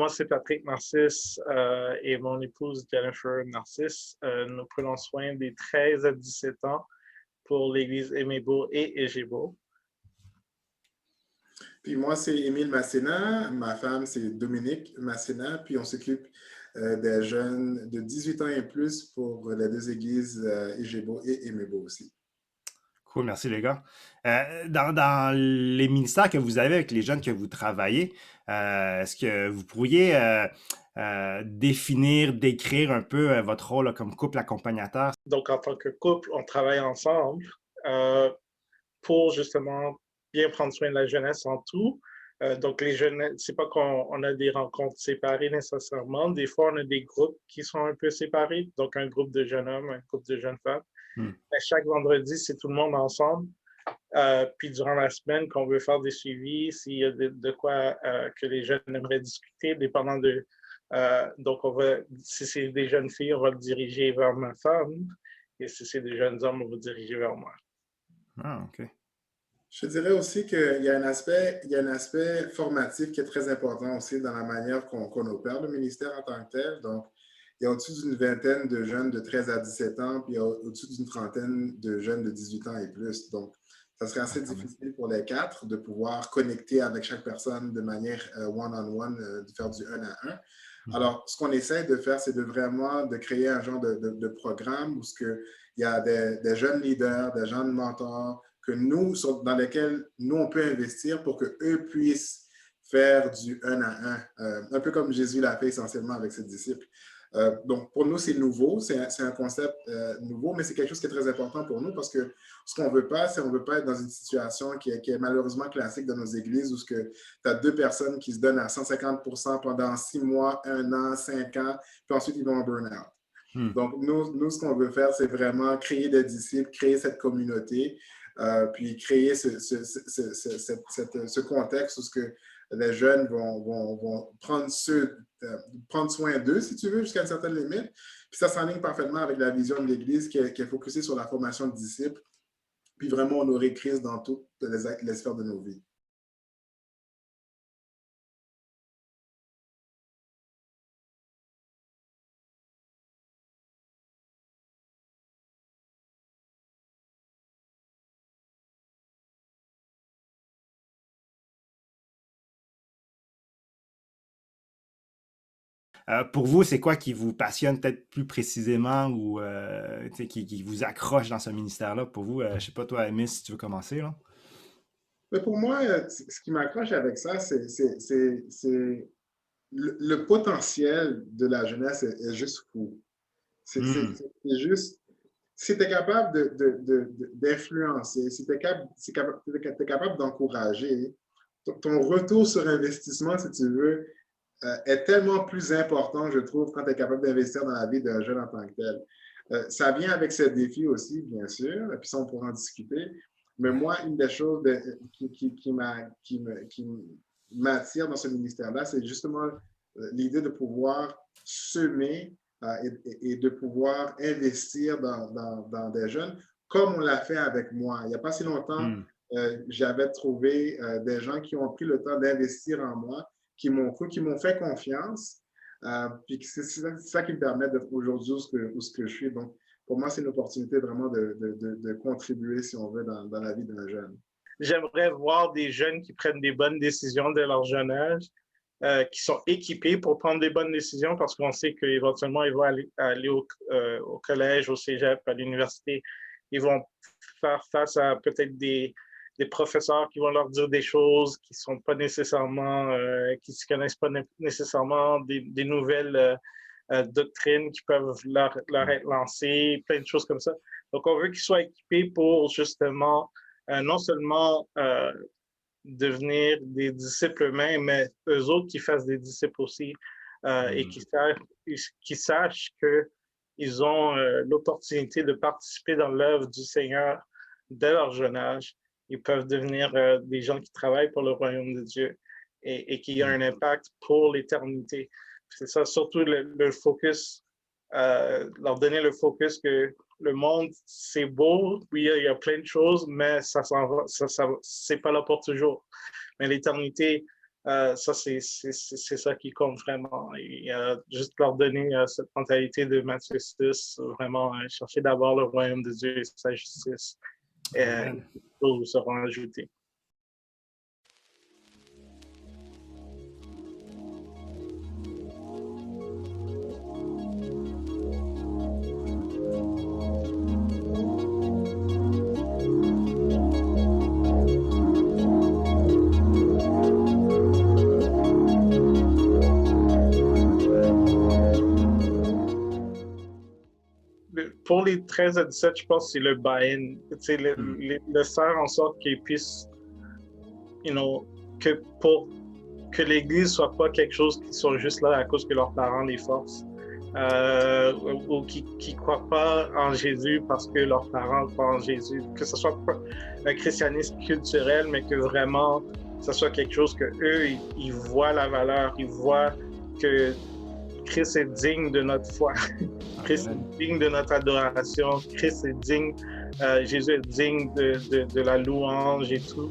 moi, c'est Patrick Narcisse et mon épouse Jennifer Narcisse. Nous prenons soin des 13 à 17 ans pour l'Église Aimé-Beau et Égébeau. Puis moi, c'est Émile Masséna. Ma femme, c'est Dominique Masséna. Puis on s'occupe des jeunes de 18 ans et plus pour les deux églises Égébeau et Aimé-Beau aussi. Cool, merci les gars. Dans les ministères que vous avez avec les jeunes que vous travaillez, est-ce que vous pourriez décrire un peu votre rôle là, comme couple accompagnateur? Donc, en tant que couple, on travaille ensemble pour justement bien prendre soin de la jeunesse en tout. Donc, les jeunes, c'est pas qu'on a des rencontres séparées nécessairement. Des fois, on a des groupes qui sont un peu séparés. Donc, un groupe de jeunes hommes, un groupe de jeunes femmes. Mais chaque vendredi, c'est tout le monde ensemble. Puis durant la semaine, qu'on veut faire des suivis, s'il y a de quoi que les jeunes aimeraient discuter, dépendant de... donc, si c'est des jeunes filles, on va le diriger vers ma femme. Et si c'est des jeunes hommes, on va le diriger vers moi. Ah, OK. Je dirais aussi qu'il y a un aspect formatif qui est très important aussi dans la manière qu'on opère le ministère en tant que tel. Donc, il y a au-dessus d'une vingtaine de jeunes de 13 à 17 ans, puis il y a au-dessus d'une trentaine de jeunes de 18 ans et plus. Donc, ça serait assez difficile pour les quatre de pouvoir connecter avec chaque personne de manière one-on-one, de faire du 1 à 1. Alors, ce qu'on essaie de faire, c'est de créer un genre de programme où il y a des jeunes leaders, des jeunes mentors, dans lesquels nous, on peut investir pour qu'eux puissent faire du 1 à 1, un peu comme Jésus l'a fait essentiellement avec ses disciples. Donc, pour nous, c'est nouveau, c'est un concept nouveau, mais c'est quelque chose qui est très important pour nous parce que ce qu'on ne veut pas, c'est qu'on ne veut pas être dans une situation qui est malheureusement classique dans nos églises où tu as deux personnes qui se donnent à 150% pendant 6 mois, 1 an, 5 ans, puis ensuite ils vont en burn-out. Donc, nous, ce qu'on veut faire, c'est vraiment créer des disciples, créer cette communauté, puis créer ce contexte où les jeunes vont prendre soin d'eux, si tu veux, jusqu'à une certaine limite. Puis ça s'enligne parfaitement avec la vision de l'Église qui est focusée sur la formation de disciples, puis vraiment honorer Christ dans toutes les sphères de nos vies. Pour vous, c'est quoi qui vous passionne peut-être plus précisément ou qui vous accroche dans ce ministère-là? Pour vous, je ne sais pas, toi, Amy, si tu veux commencer, là. Mais pour moi, ce qui m'accroche avec ça, c'est le potentiel de la jeunesse est juste fou. C'est juste, si tu es capable d'influencer, si tu es capable d'encourager, ton retour sur investissement, si tu veux, est tellement plus important, je trouve, quand tu es capable d'investir dans la vie d'un jeune en tant que tel. Ça vient avec ses défis aussi, bien sûr, et puis ça, on pourra en discuter. Mais moi, une des choses qui m'attire dans ce ministère-là, c'est justement l'idée de pouvoir semer et de pouvoir investir dans des jeunes, comme on l'a fait avec moi. Il n'y a pas si longtemps, j'avais trouvé des gens qui ont pris le temps d'investir en moi, qui m'ont cru, qui m'ont fait confiance. Puis c'est ça qui me permet d'être aujourd'hui où ce que je suis. Donc, pour moi, c'est une opportunité vraiment de contribuer, si on veut, dans la vie d'un jeune. J'aimerais voir des jeunes qui prennent des bonnes décisions dès leur jeune âge, qui sont équipés pour prendre des bonnes décisions parce qu'on sait qu'éventuellement, ils vont aller au collège, au cégep, à l'université. Ils vont faire face à peut-être des professeurs qui vont leur dire des choses qui sont pas nécessairement, qui ne se connaissent pas nécessairement, des nouvelles doctrines qui peuvent leur être lancées, plein de choses comme ça. Donc, on veut qu'ils soient équipés pour justement non seulement devenir des disciples eux-mêmes, mais eux autres qui fassent des disciples aussi et qui sachent qu'ils ont l'opportunité de participer dans l'œuvre du Seigneur dès leur jeune âge. Ils peuvent devenir des gens qui travaillent pour le royaume de Dieu et qui ont un impact pour l'éternité. C'est ça, surtout le focus, leur donner le focus que le monde, c'est beau, oui, il y a plein de choses, mais ça s'en va, c'est pas là pour toujours. Mais l'éternité, Ça, c'est ça qui compte vraiment. Et juste leur donner cette mentalité de Matthieu 6, vraiment chercher d'abord le royaume de Dieu et sa justice. Et les choses seront ajoutées. Pour les 13 à 17, je pense que c'est le buy-in. Le faire en sorte qu'ils puissent, que l'Église soit pas quelque chose qui sont juste là à cause que leurs parents les forcent. Ou qui croient pas en Jésus parce que leurs parents croient en Jésus. Que ce soit pas un christianisme culturel, mais que vraiment, ce soit quelque chose que eux, ils voient la valeur, ils voient que Christ est digne de notre foi. Christ est digne de notre adoration. Christ est digne, Jésus est digne de la louange et tout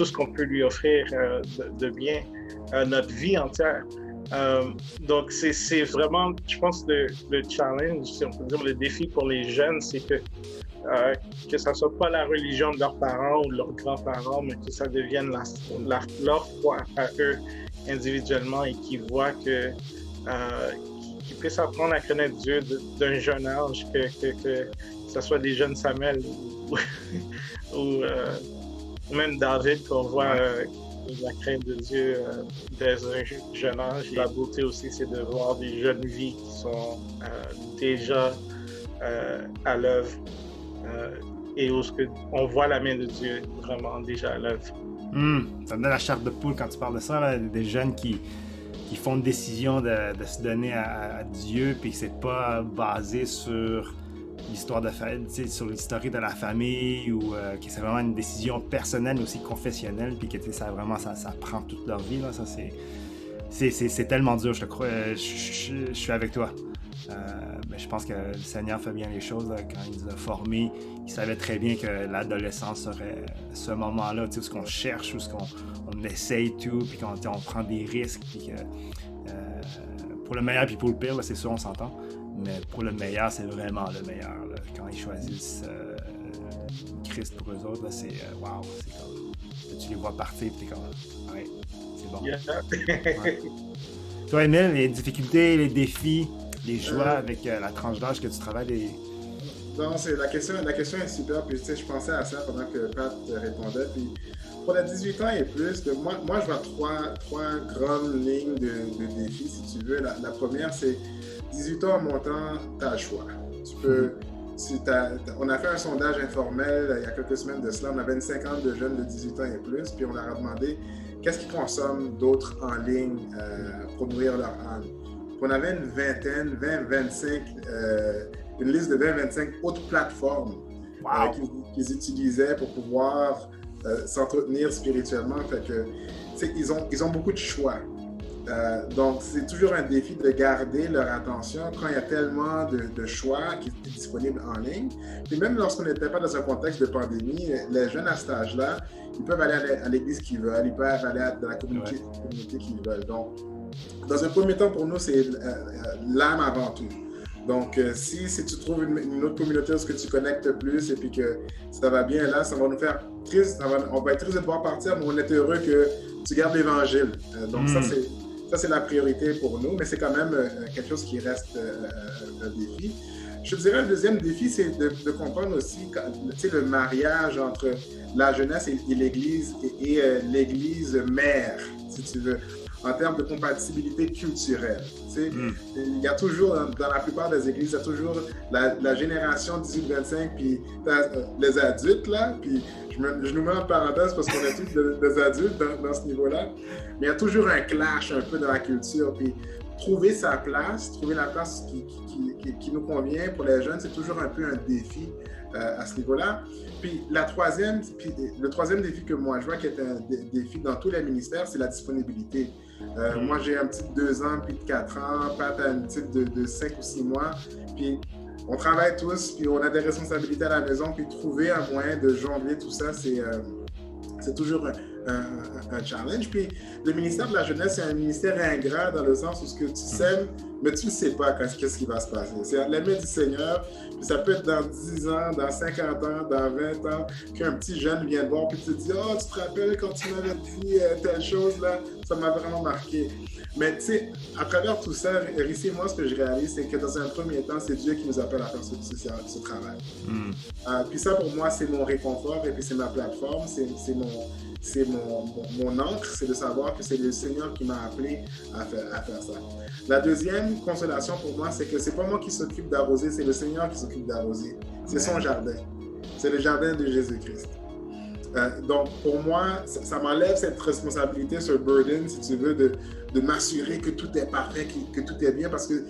ce qu'on peut lui offrir de bien, notre vie entière. Donc, c'est vraiment, je pense, le challenge, si on peut dire, le défi pour les jeunes, c'est que ça ne soit pas la religion de leurs parents ou de leurs grands-parents, mais que ça devienne leur foi à eux individuellement et qu'ils voient qu'ils puissent apprendre à connaître Dieu d'un jeune âge, que ce soit des jeunes Samuel ou même David, qu'on voit la crainte de Dieu dès un jeune âge. La beauté aussi, c'est de voir des jeunes vies qui sont déjà à l'œuvre et où on voit la main de Dieu vraiment déjà à l'œuvre. Ça me donne la chair de poule quand tu parles de ça, là, des jeunes qui font une décision de se donner à Dieu, puis que c'est pas basé sur l'histoire sur l'historique de la famille, ou que c'est vraiment une décision personnelle, mais aussi confessionnelle, puis que ça prend toute leur vie. Là, ça, c'est tellement dur, je te crois. Je suis avec toi. Mais je pense que le Seigneur fait bien les choses là, quand il nous a formés. Il savait très bien que l'adolescence serait ce moment-là, où ce qu'on cherche, où ce qu'on essaye tout, puis qu'on prend des risques, puis que pour le meilleur puis pour le pire, là, c'est sûr, on s'entend. Mais pour le meilleur, c'est vraiment le meilleur. Là. Quand ils choisissent Christ pour eux autres, là, c'est wow, c'est comme tu les vois partir, puis t'es comme ouais, c'est bon. Yeah. Ouais. Toi, Émile, les difficultés, les défis, les joies avec la tranche d'âge que tu travailles. Non, la question est super. Puis, tu sais, je pensais à ça pendant que Pat répondait. Puis, pour les 18 ans et plus, moi je vois trois grandes lignes de défis, si tu veux. La première, c'est 18 ans en montant, tu as le choix. Tu peux, on a fait un sondage informel il y a quelques semaines de cela. On avait une cinquantaine de jeunes de 18 ans et plus. Puis, on leur a demandé qu'est-ce qu'ils consomment d'autres en ligne pour nourrir leur âme. On avait une vingtaine, 20-25, une liste de 20-25 autres plateformes qu'ils utilisaient pour pouvoir s'entretenir spirituellement. Fait que, ils ont beaucoup de choix. Donc, c'est toujours un défi de garder leur attention quand il y a tellement de choix qui sont disponibles en ligne. Puis même lorsqu'on n'était pas dans un contexte de pandémie, les jeunes à cet âge-là, ils peuvent aller à l'église qu'ils veulent, ils peuvent aller dans la communauté qu'ils veulent. Donc, dans un premier temps, pour nous, c'est l'âme avant tout. Donc, si tu trouves une autre communauté où tu connectes plus et puis que ça va bien là, ça va nous faire triste. On va être triste de devoir partir, mais on est heureux que tu gardes l'Évangile. Donc, ça, c'est la priorité pour nous, mais c'est quand même quelque chose qui reste un défi. Je te dirais, le deuxième défi, c'est de comprendre aussi le mariage entre la jeunesse et l'Église et l'Église mère, si tu veux, en termes de compatibilité culturelle. Il y a toujours, dans la plupart des églises, il y a toujours la génération 18-25, puis les adultes, là, puis je nous mets en parenthèse parce qu'on est tous des adultes dans ce niveau-là, mais il y a toujours un clash un peu dans la culture, puis trouver sa place, trouver la place qui nous convient pour les jeunes, c'est toujours un peu un défi à ce niveau-là. Puis le troisième défi que moi je vois qui est un défi dans tous les ministères, c'est la disponibilité. Moi, j'ai un petit de 2 ans, puis de 4 ans, Pat a une petite de 5 ou 6 mois. Puis on travaille tous, puis on a des responsabilités à la maison, puis trouver un moyen de jongler tout ça, c'est toujours un challenge. Puis le ministère de la Jeunesse, c'est un ministère ingrat dans le sens où ce que tu sèmes, mais tu ne sais pas qu'est-ce qui va se passer. C'est l'aimé du Seigneur, puis ça peut être dans 10 ans, dans 50 ans, dans 20 ans, qu'un petit jeune vient te voir, puis te dit « Oh, tu te rappelles quand tu m'avais dit telle chose, là? Ça m'a vraiment marqué. » Mais tu sais, à travers tout ça, Rissi, moi, ce que je réalise, c'est que dans un premier temps, c'est Dieu qui nous appelle à faire ce travail. Puis ça, pour moi, c'est mon réconfort et puis c'est ma plateforme, c'est mon encre, c'est de savoir que c'est le Seigneur qui m'a appelé à faire ça. La deuxième consolation pour moi, c'est que c'est pas moi qui s'occupe d'arroser, c'est le Seigneur qui s'occupe d'arroser. C'est son jardin. C'est le jardin de Jésus-Christ. Donc, pour moi, ça m'enlève cette responsabilité, ce burden, si tu veux, de m'assurer que tout est parfait, que tout est bien, parce que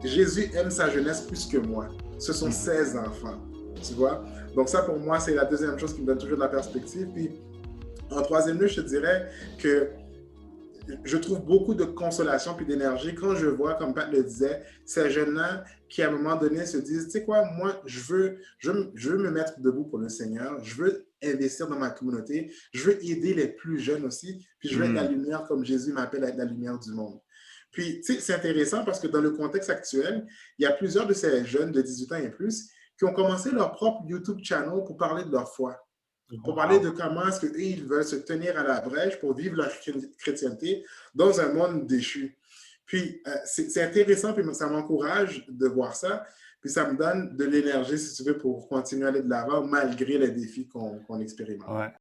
Jésus aime sa jeunesse plus que moi. Ce sont ses enfants, tu vois. Donc ça, pour moi, c'est la deuxième chose qui me donne toujours de la perspective. Puis, en troisième lieu, je te dirais que je trouve beaucoup de consolation puis d'énergie quand je vois, comme Pat le disait, ces jeunes-là qui, à un moment donné, se disent, tu sais quoi, moi, je veux me mettre debout pour le Seigneur, je veux investir dans ma communauté, je veux aider les plus jeunes aussi, puis je veux être la lumière comme Jésus m'appelle à être la lumière du monde. Puis, tu sais, c'est intéressant parce que dans le contexte actuel, il y a plusieurs de ces jeunes de 18 ans et plus qui ont commencé leur propre YouTube channel pour parler de leur foi. Pour parler de comment est-ce qu'ils veulent se tenir à la brèche pour vivre leur chrétienté dans un monde déchu. Puis, c'est intéressant, puis ça m'encourage de voir ça, puis ça me donne de l'énergie, si tu veux, pour continuer à aller de l'avant malgré les défis qu'on expérimente. Ouais.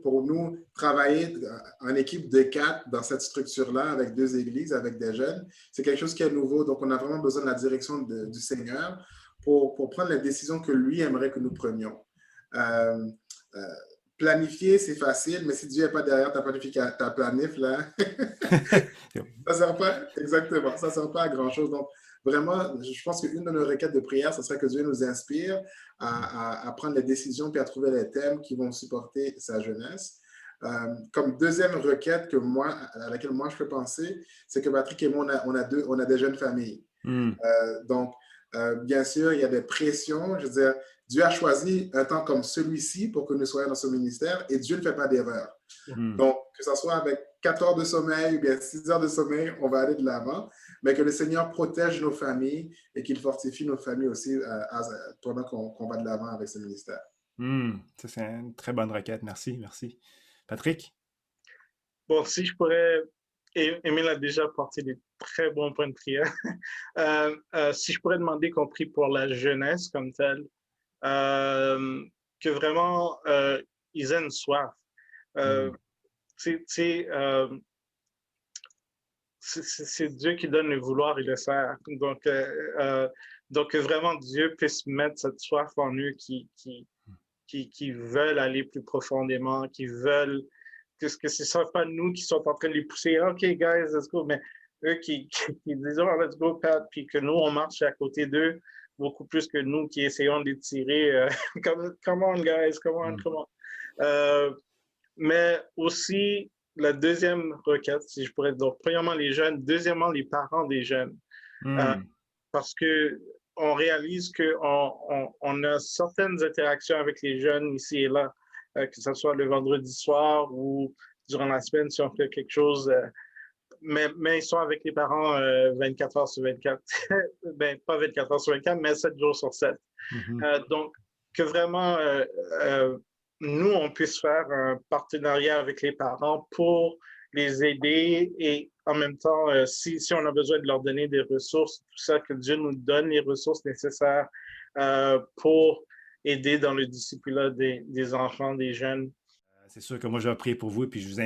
Pour nous, travailler en équipe de 4 dans cette structure-là, avec 2 églises, avec des jeunes, c'est quelque chose qui est nouveau. Donc, on a vraiment besoin de la direction du Seigneur pour prendre les décisions que lui aimerait que nous prenions. Planifier, c'est facile, mais si Dieu n'est pas derrière ta planif, là, ça ne sert pas, exactement, ça ne sert pas à grand-chose. Donc, vraiment, je pense qu'une de nos requêtes de prière, ce serait que Dieu nous inspire à prendre les décisions puis à trouver les thèmes qui vont supporter sa jeunesse. Comme deuxième requête à laquelle moi je peux penser, c'est que Patrick et moi, on a des jeunes familles. Donc, bien sûr, il y a des pressions. Je veux dire, Dieu a choisi un temps comme celui-ci pour que nous soyons dans ce ministère et Dieu ne fait pas d'erreur. Donc, que ce soit avec 4 heures de sommeil ou bien 6 heures de sommeil, on va aller de l'avant, mais que le Seigneur protège nos familles et qu'il fortifie nos familles aussi pendant qu'on va de l'avant avec ce ministère. Ça, c'est une très bonne requête. Merci. Patrick? Bon, si je pourrais, Émile a déjà apporté des très bons points de prière. Si je pourrais demander qu'on prie pour la jeunesse comme telle, que vraiment ils aient une soif. C'est Dieu qui donne le vouloir et le faire. Donc que vraiment Dieu puisse mettre cette soif en eux qui veulent aller plus profondément, qui veulent que ce ne soit pas nous qui sommes en train de les pousser. OK, guys, let's go. Mais eux qui disent, oh, let's go, Pat, puis que nous, on marche à côté d'eux beaucoup plus que nous qui essayons de les tirer. Come on, guys, come on. Mais aussi, la deuxième requête, si je pourrais dire, premièrement les jeunes, deuxièmement les parents des jeunes. Parce qu'on réalise qu'on a certaines interactions avec les jeunes ici et là, que ce soit le vendredi soir ou durant la semaine si on fait quelque chose. Mais ils sont avec les parents 24 heures sur 24. Ben, pas 24 heures sur 24, mais 7 jours sur 7. Donc, que vraiment, nous, on puisse faire un partenariat avec les parents pour les aider et en même temps, si on a besoin de leur donner des ressources, tout ça, que Dieu nous donne les ressources nécessaires pour aider dans le discipulat des enfants, des jeunes. C'est sûr que moi, je vais prier pour vous, puis je vous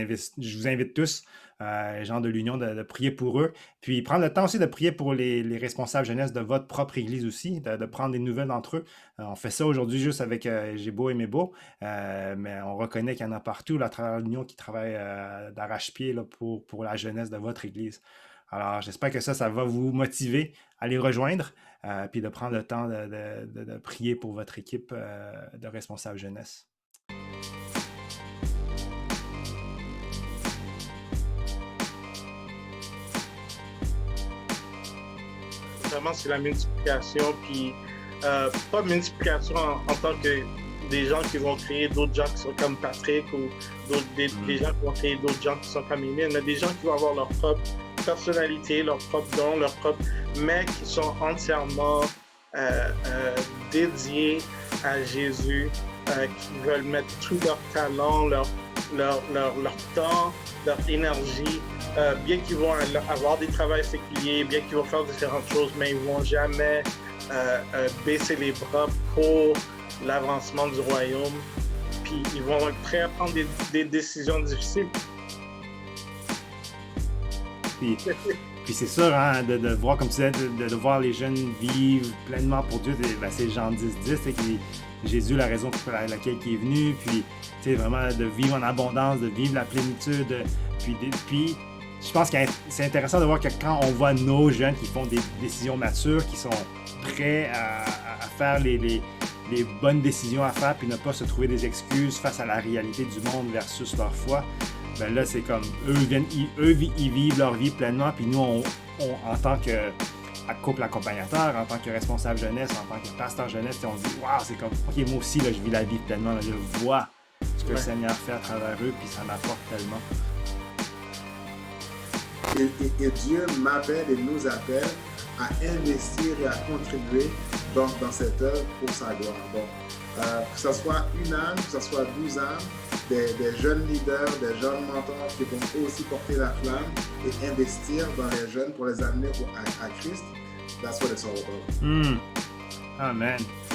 invite tous, gens de l'Union, de prier pour eux. Puis prendre le temps aussi de prier pour les responsables jeunesse de votre propre Église aussi, de prendre des nouvelles d'entre eux. On fait ça aujourd'hui juste avec J'ai beau et Mébeau, mais on reconnaît qu'il y en a partout là, à travers l'Union qui travaille d'arrache-pied là, pour la jeunesse de votre Église. Alors, j'espère que ça va vous motiver à les rejoindre, puis de prendre le temps de prier pour votre équipe de responsables jeunesse. vraiment, c'est la multiplication, puis pas multiplication en tant que des gens qui vont créer d'autres gens qui sont comme Patrick ou des gens qui vont créer d'autres gens qui sont comme Émile, mais des gens qui vont avoir leur propre personnalité, leur propre don, mais qui sont entièrement dédiés à Jésus, qui veulent mettre tout leur talent, leur temps, leur énergie, bien qu'ils vont avoir des travails séculiers, bien qu'ils vont faire différentes choses, mais ils ne vont jamais baisser les bras pour l'avancement du royaume. Puis ils vont être prêts à prendre des décisions difficiles. Puis c'est sûr, hein, de voir, comme tu disais, de voir les jeunes vivre pleinement pour Dieu, c'est Jean 10, c'est que Jésus, la raison pour laquelle il est venu, puis vraiment de vivre en abondance, de vivre la plénitude. Puis je pense que c'est intéressant de voir que quand on voit nos jeunes qui font des décisions matures, qui sont prêts à faire les bonnes décisions à faire, puis ne pas se trouver des excuses face à la réalité du monde versus leur foi, ben là, c'est comme, eux, ils vivent leur vie pleinement, puis nous, on en tant que couple accompagnateur, en tant que responsable jeunesse, en tant que pasteur jeunesse, on se dit, waouh, c'est comme, ok, moi aussi, là, je vis la vie pleinement, là, je vois ce que le Seigneur fait à travers eux, puis ça m'apporte tellement. Et Dieu m'appelle et nous appelle à investir et à contribuer dans cette œuvre pour sa gloire. Donc, que ce soit une âme, que ce soit 12 âmes, des jeunes leaders, des jeunes mentors qui vont aussi porter la flamme et investir dans les jeunes pour les amener à Christ, that's what it's all about. Amen.